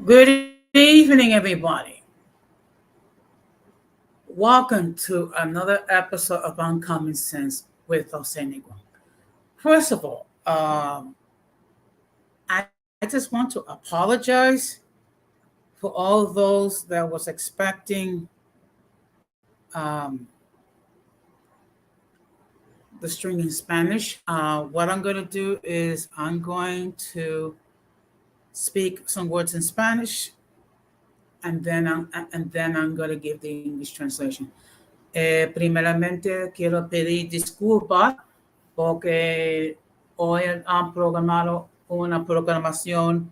Good evening, everybody. Welcome to another episode of Uncommon Sense with Jose Negro. First of all, I just want to apologize for all those that was expecting the string in Spanish. What I'm going to do is I'm going to speak some words in Spanish, and then I'm going to give the English translation. Primeramente quiero pedir disculpas porque hoy han programado una programación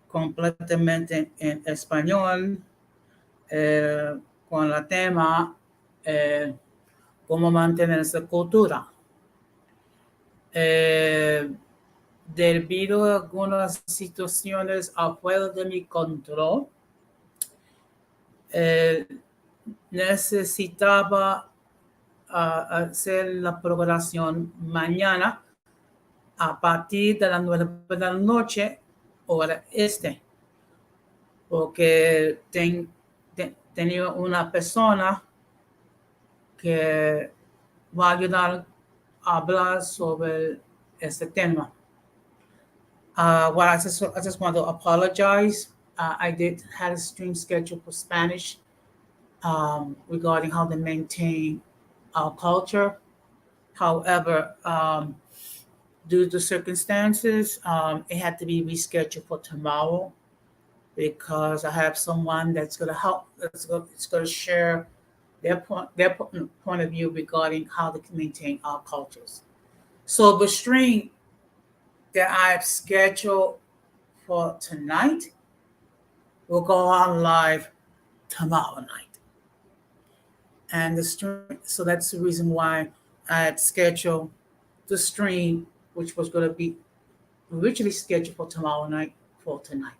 completamente en español eh, con el tema eh, cómo mantener esa cultura. Eh, Debido a algunas situaciones afuera de mi control, eh, necesitaba hacer la programación mañana a partir de las 9 de la noche, hora este, porque tenía una persona que va a ayudar a hablar sobre este tema. I just want to apologize. I did had a stream scheduled for Spanish regarding how to maintain our culture. However, due to circumstances, it had to be rescheduled for tomorrow because I have someone that's going to help. It's going to share their point of view regarding how to maintain our cultures. So the stream that I've scheduled for tonight will go on live tomorrow night, and the stream. So that's the reason why I had scheduled the stream, which was going to be originally scheduled for tomorrow night, for tonight.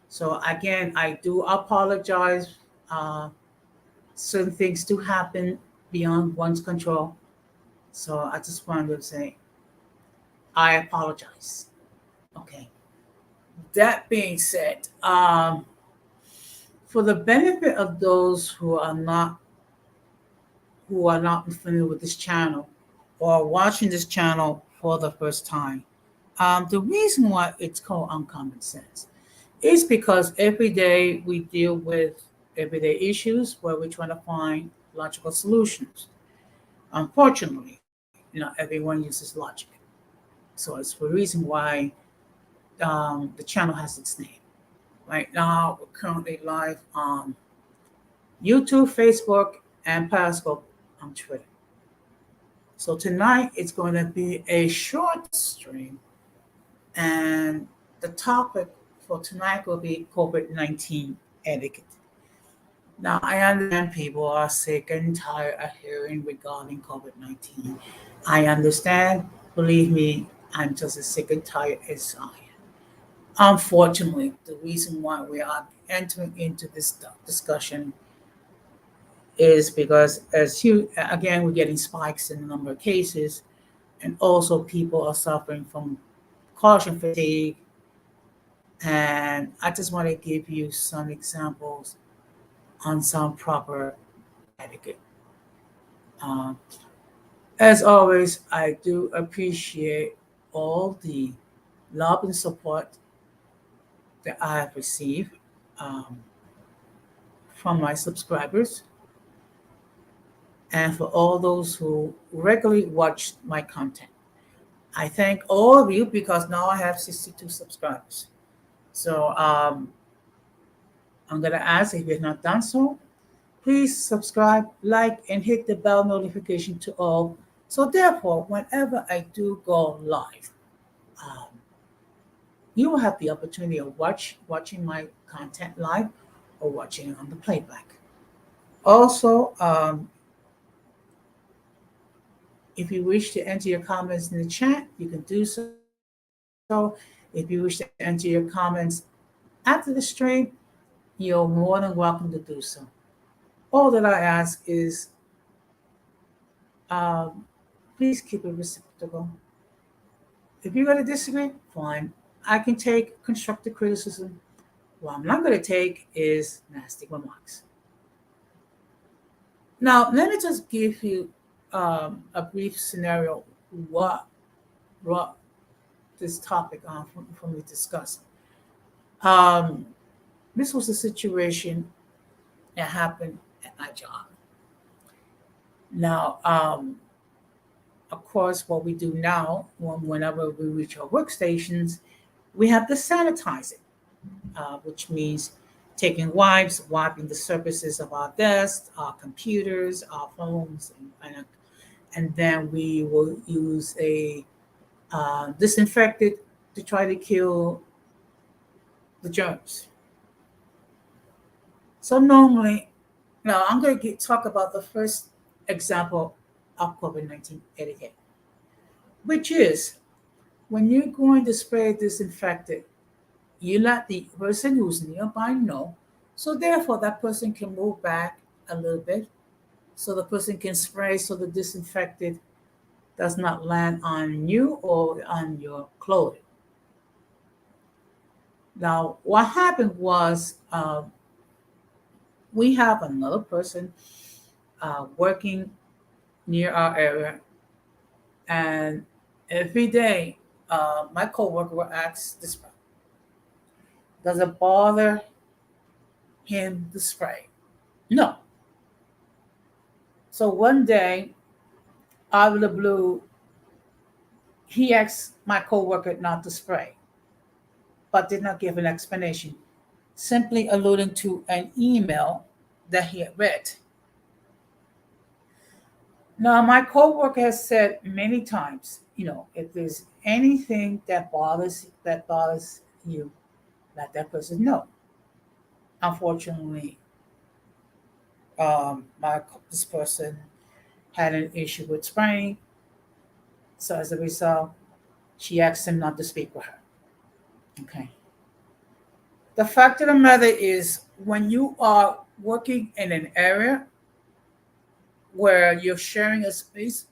So again, I do apologize. Uh, Certain things do happen beyond one's control. So I just wanted to say I apologize. Okay. That being said, for the benefit of those who are not familiar with this channel or watching this channel for the first time, the reason why it's called Uncommon Sense is because every day we deal with everyday issues where we're trying to find logical solutions. Unfortunately, not everyone uses logic. So it's the reason why the channel has its name. Right now, we're currently live on YouTube, Facebook, and Periscope on Twitter. So tonight it's going to be a short stream, and the topic for tonight will be COVID-19 etiquette. Now, I understand people are sick and tired of hearing regarding COVID-19. I understand. Believe me, I'm just as sick and tired as I am. Unfortunately, the reason why we are entering into this discussion is because, as you again, we're getting spikes in the number of cases, and also people are suffering from caution fatigue. And I just want to give you some examples on some proper etiquette. Um, as always, I do appreciate all the love and support that I have received um, from my subscribers and for all those who regularly watch my content. I thank all of you because now I have 62 subscribers. So I'm going to ask if you've not done so, please subscribe, like, and hit the bell notification to all. So therefore, whenever I do go live, um, you will have the opportunity of watching my content live or watching it on the playback. Also, if you wish to enter your comments in the chat, you can do so. If you wish to enter your comments after the stream, you're more than welcome to do so. All that I ask is um, please keep it respectable. If you're going to disagree, fine. I can take constructive criticism. What I'm not going to take is nasty remarks. Now, let me just give you a brief scenario what brought this topic on for me to discuss. Um, this was a situation that happened at my job. Now, of course, what we do now, whenever we reach our workstations, we have to sanitize it, which means taking wipes, wiping the surfaces of our desks, our computers, our phones, and then we will use a disinfectant to try to kill the germs. So normally, now I'm going to talk about the first example of COVID-19 etiquette, which is when you're going to spray disinfectant, you let the person who's nearby know. So therefore, that person can move back a little bit so the person can spray so the disinfectant does not land on you or on your clothing. Now, what happened was we have another person working near our area, and every day my coworker will ask this, does it bother him to spray? No. So one day, out of the blue, he asked my coworker not to spray, but did not give an explanation, simply alluding to an email that he had read. Now, my coworker has said many times, if there's anything that bothers you, let that person know. Unfortunately, this person had an issue with spraying, so as a result, she asked him not to speak with her. Okay. The fact of the matter is, when you are working in an area where you're sharing a space,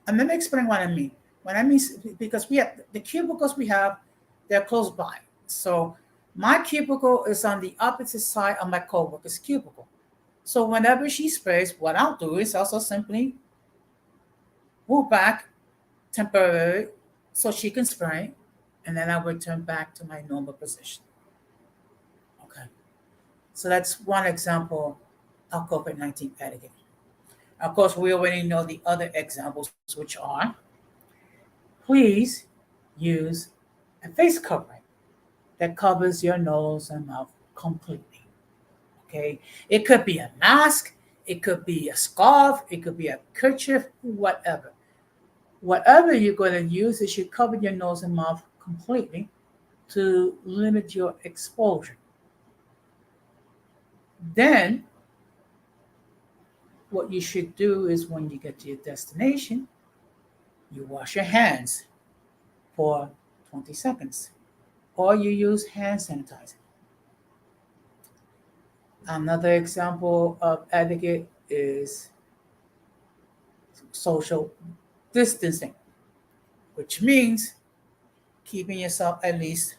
and let me explain what I mean. What I mean, because we have the cubicles we have, they're close by. So my cubicle is on the opposite side of my coworker's cubicle. So whenever she sprays, what I'll do is also simply move back temporarily so she can spray, and then I'll return back to my normal position. Okay. So that's one example of COVID-19 etiquette. Of course, we already know the other examples, which are please use a face covering that covers your nose and mouth completely. Okay. It could be a mask, it could be a scarf, it could be a kerchief, whatever. Whatever you're going to use, it should cover your nose and mouth completely to limit your exposure. Then, what you should do is when you get to your destination, you wash your hands for 20 seconds or you use hand sanitizer. Another example of etiquette is social distancing, which means keeping yourself at least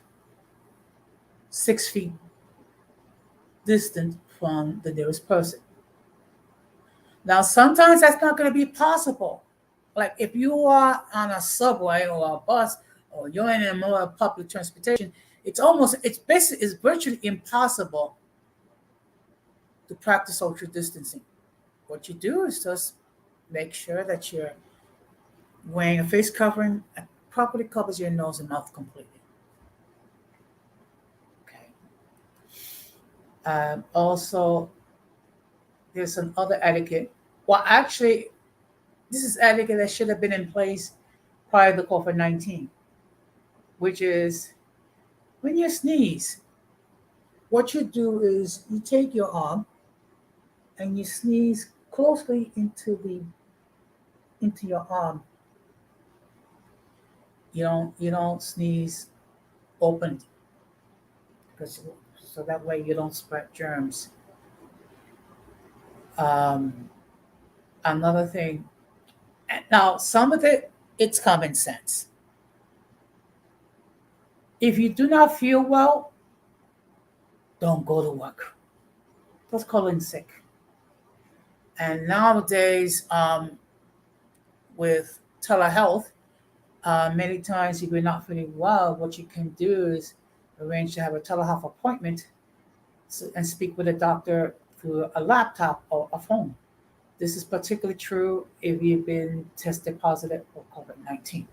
6 feet distant from the nearest person. Now, sometimes that's not going to be possible. Like if you are on a subway or a bus or you're in a more public transportation, it's virtually impossible to practice social distancing. What you do is just make sure that you're wearing a face covering that properly covers your nose and mouth completely. Okay. Also, there's some other etiquette. Well, actually, this is etiquette that should have been in place prior to COVID-19, which is when you sneeze, what you do is you take your arm and you sneeze closely into your arm. You don't sneeze open because so that way you don't spread germs. Um, Another thing. Now, some of it's common sense. If you do not feel well, don't go to work. Just call in sick. And nowadays, with telehealth, many times if you're not feeling well, what you can do is arrange to have a telehealth appointment and speak with a doctor through a laptop or a phone. This is particularly true if you've been tested positive for COVID-19.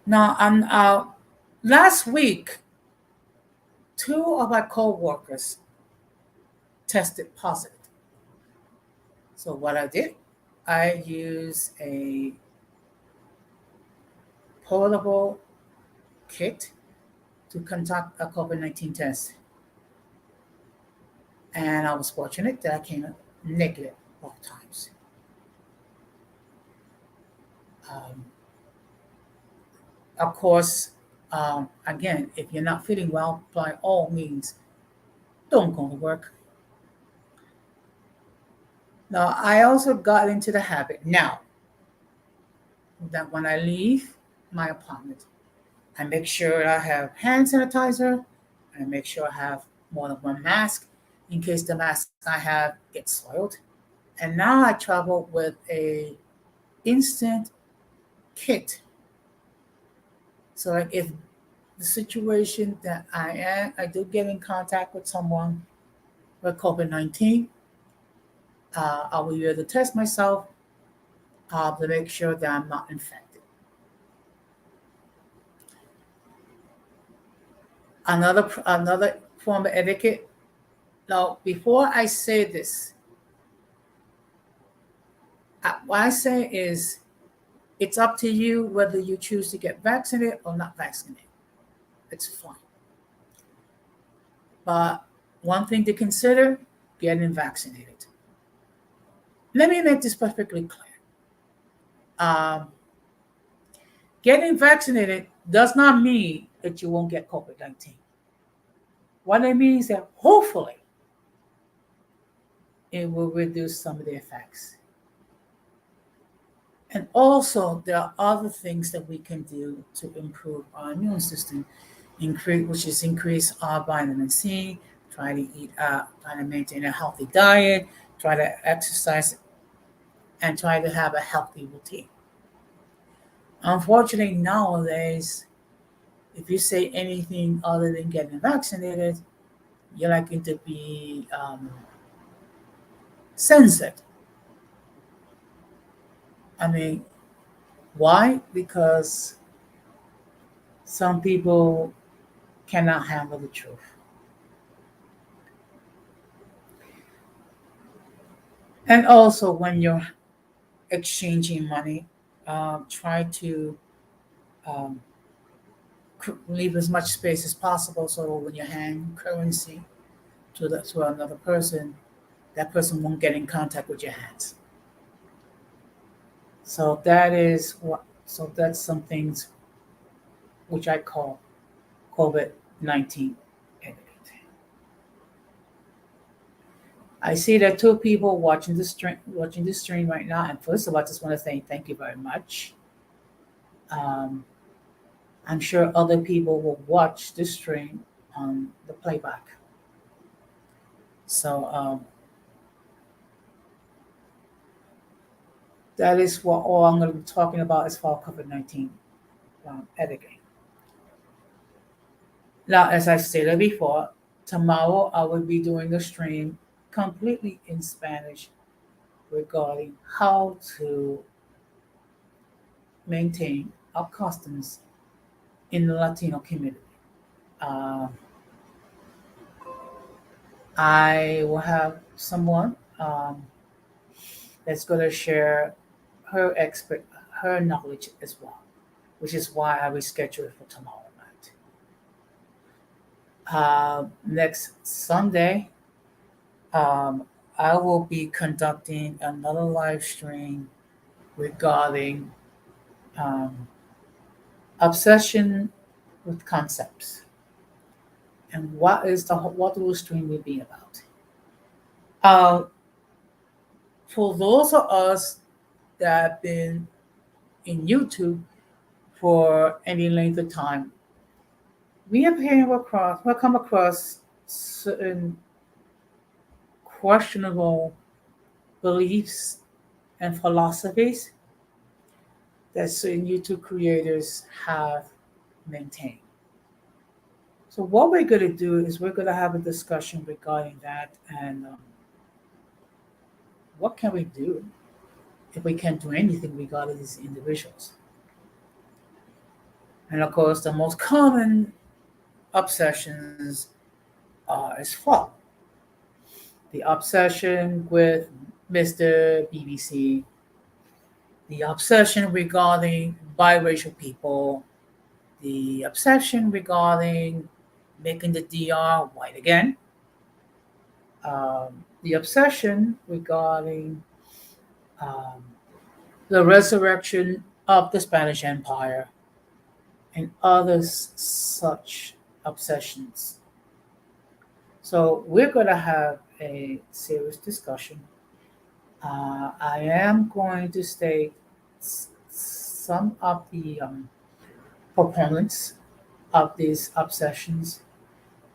Now, last week, two of my co-workers tested positive. So what I did, I used a portable kit to conduct a COVID-19 test. And I was fortunate that I came up negative both times. Um, of course, again, if you're not feeling well, by all means, don't go to work. Now, I also got into the habit now that when I leave my apartment, I make sure I have hand sanitizer. I make sure I have more than one mask in case the mask I have gets soiled. And now I travel with a instant kit. So like if the situation that I do get in contact with someone with COVID-19, I will either test myself to make sure that I'm not infected. Another form of etiquette. Now, before I say this, what I say is it's up to you whether you choose to get vaccinated or not vaccinated. It's fine. But one thing to consider, getting vaccinated. Let me make this perfectly clear. Um, Getting vaccinated does not mean that you won't get COVID-19. What it means is that hopefully it will reduce some of the effects. And also, there are other things that we can do to improve our immune system, which is increase our vitamin C, try to try to maintain a healthy diet, try to exercise, and try to have a healthy routine. Unfortunately, nowadays, if you say anything other than getting vaccinated, you're likely to be censored. I mean, why? Because some people cannot handle the truth. And also, when you're exchanging money, try to um, leave as much space as possible so when you hand currency to another person, that person won't get in contact with your hands. So that's some things which I call COVID-19 etiquette. I see there are two people watching the stream right now. And first of all, I just want to say thank you very much. Um, I'm sure other people will watch this stream on the playback. So that is what all I'm going to be talking about as far as COVID-19 etiquette. Now, as I stated before, tomorrow I will be doing a stream completely in Spanish regarding how to maintain our customs in the Latino community. Uh, I will have someone that's going to share her expert her knowledge as well, which is why I rescheduled it for tomorrow night. Next Sunday, um, I will be conducting another live stream regarding um, obsession with concepts and what will the stream will be about. Uh, for those of us that have been in YouTube for any length of time, we come across certain questionable beliefs and philosophies that certain YouTube creators have maintained. So what we're going to do is we're going to have a discussion regarding that and what can we do if we can't do anything regarding these individuals. And of course, the most common obsessions are as follows. The obsession with Mr. BBC, the obsession regarding biracial people, the obsession regarding making the DR white again, the obsession regarding um, the resurrection of the Spanish Empire, and other such obsessions. So we're going to have a serious discussion. I am going to state some of the proponents of these obsessions.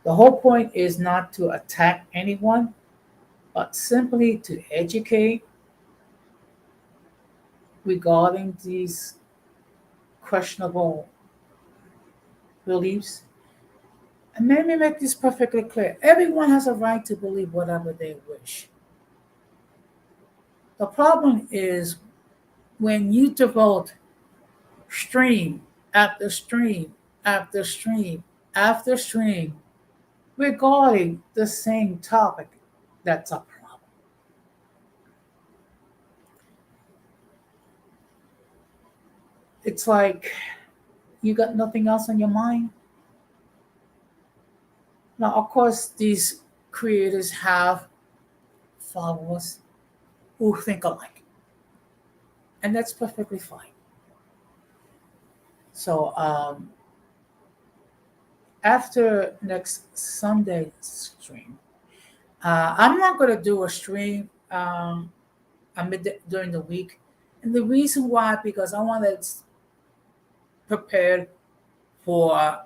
The whole point is not to attack anyone, but simply to educate regarding these questionable beliefs. And let me make this perfectly clear. Everyone has a right to believe whatever they wish. The problem is when you devote stream after stream after stream after stream regarding the same topic, that's a problem. It's like you got nothing else on your mind. Now, of course, these creators have followers who think alike, and that's perfectly fine. So, after next Sunday stream, I'm not going to do a stream during the week, and the reason why because I want to prepare for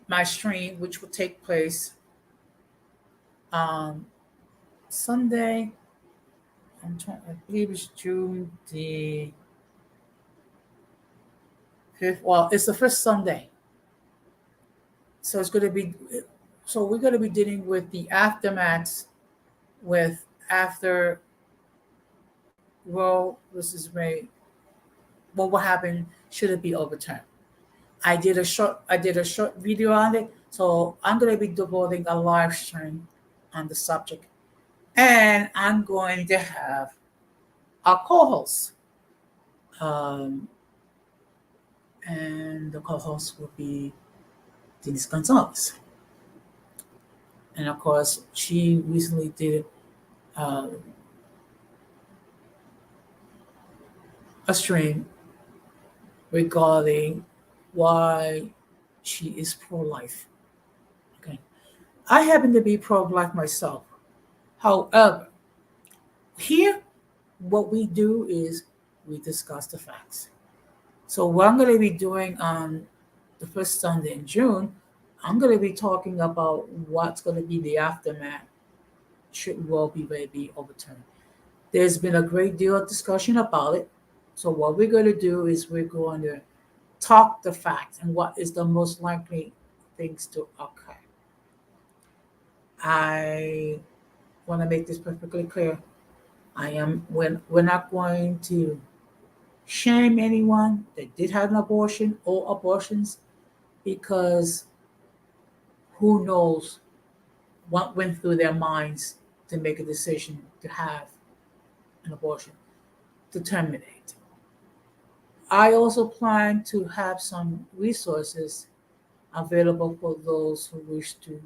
my stream, which will take place on Sunday. I believe it's June the 5th. Well, it's the first Sunday. So it's going to be, so we're going to be dealing with the aftermath with after Roe versus Wade. What will happen should it be overturned? I did a short video on it, so I'm going to be devoting a live stream on the subject, and I'm going to have a co-host, and the co-host will be Denise Gonzalez, and of course she recently did uh, a stream regarding why she is pro-life. Okay, I happen to be pro-life myself. However, here what we do is we discuss the facts. So what I'm going to be doing on the first Sunday in June, I'm going to be talking about what's going to be the aftermath should Roe v. Wade be overturned. There's been a great deal of discussion about it. So what we're going to do is we're going to talk the facts and what is the most likely things to occur. I want to make this perfectly clear. We're not going to shame anyone that did have an abortion or abortions because who knows what went through their minds to make a decision to have an abortion, to terminate. I also plan to have some resources available for those who wish to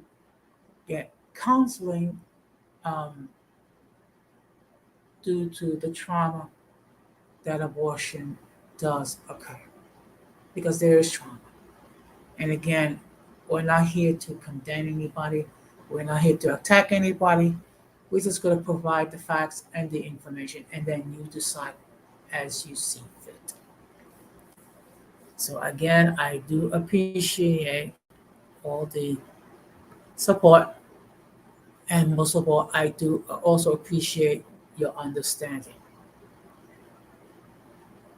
get counseling um, due to the trauma that abortion does occur, because there is trauma. And again, we're not here to condemn anybody. We're not here to attack anybody. We're just going to provide the facts and the information, and then you decide as you see fit. So again, I do appreciate all the support, and most of all, I do also appreciate your understanding.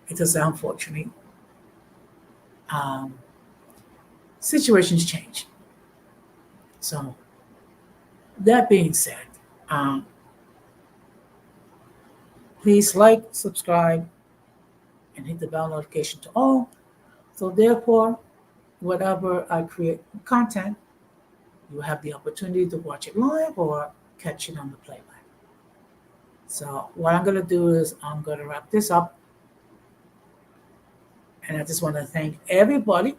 It is unfortunate. Um, Situations change. So that being said, um, please like, subscribe, and hit the bell notification to all. So therefore, whatever I create content, you have the opportunity to watch it live or catch it on the playback. So what I'm going to do is I'm going to wrap this up, and I just want to thank everybody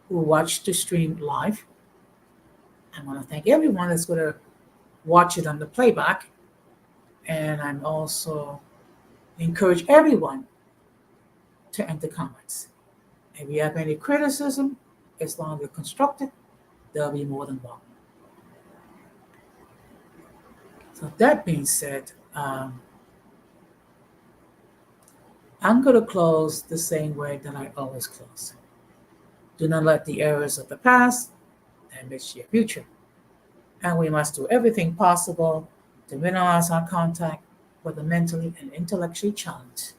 who watched the stream live. I want to thank everyone that's going to watch it on the playback, and I'm also encourage everyone to enter comments. If you have any criticism, as long as it's constructive, they'll be more than welcome. So that being said, I'm going to close the same way that I always close. Do not let the errors of the past damage your future. And we must do everything possible to minimize our contact with the mentally and intellectually challenged.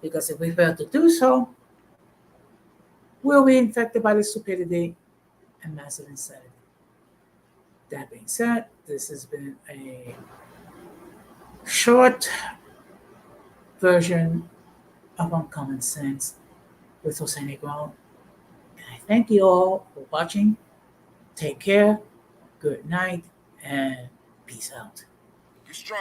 Because if we fail to do so, we'll be infected by the stupidity and massive insanity. That being said, this has been a short version of Uncommon Sense with Jose Negron. And I thank you all for watching. Take care, good night, and peace out. You strong.